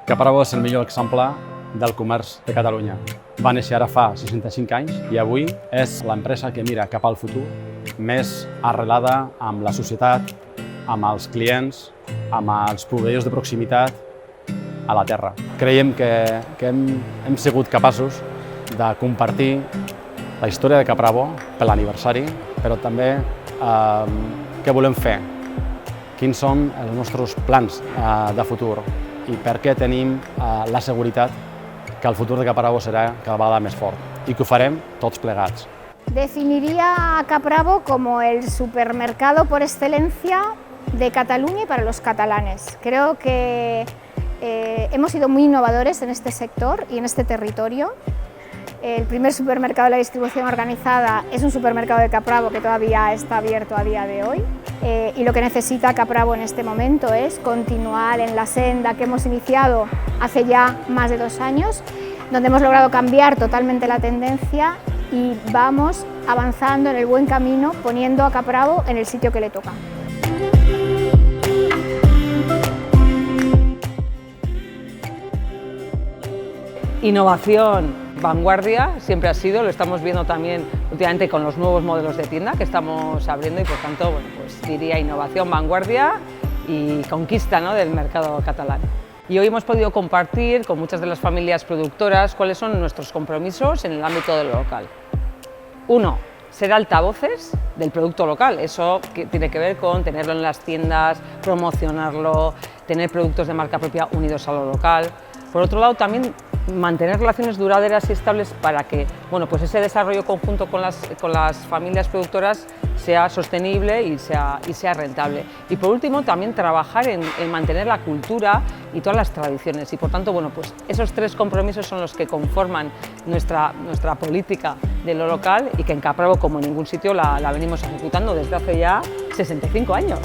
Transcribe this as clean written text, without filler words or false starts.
Caprabo és el millor exemple del comerç de Catalunya. Va néixer ara fa 65 anys i avui és l'empresa que mira cap al futur, més arrelada amb la societat, amb els clients, amb els proveïdors de proximitat a la terra. Creiem que hem sigut capaços de compartir la història de Caprabo per l'aniversari, però també què volem fer, quins són els nostres plans de futur i per què tenim la seguretat que el futur de Caprabo serà cada vegada més fort i que ho farem tots plegats. Definiría a Caprabo como el supermercado por excelencia de Cataluña y para los catalanes. Creo que hemos sido muy innovadores en este sector y en este territorio. El primer supermercado de la distribución organizada es un supermercado de Caprabo que todavía está abierto a día de hoy. Y lo que necesita Caprabo en este momento es continuar en la senda que hemos iniciado hace ya más de 2 años, donde hemos logrado cambiar totalmente la tendencia y vamos avanzando en el buen camino, poniendo a Caprabo en el sitio que le toca. Innovación, vanguardia, siempre ha sido, lo estamos viendo también últimamente con los nuevos modelos de tienda que estamos abriendo y por tanto, bueno, pues diría innovación, vanguardia y conquista, ¿no?, del mercado catalán. Y hoy hemos podido compartir con muchas de las familias productoras cuáles son nuestros compromisos en el ámbito de lo local. 1. Ser altavoces del producto local, eso que tiene que ver con tenerlo en las tiendas, promocionarlo, tener productos de marca propia unidos a lo local. Por otro lado, también mantener relaciones duraderas y estables para que, bueno, pues ese desarrollo conjunto con las familias productoras sea sostenible y sea rentable. Y por último, también trabajar en mantener la cultura y todas las tradiciones. Y por tanto, bueno, pues esos 3 compromisos son los que conforman nuestra política de lo local y que en Caprabo, como en ningún sitio, la venimos ejecutando desde hace ya 65 años.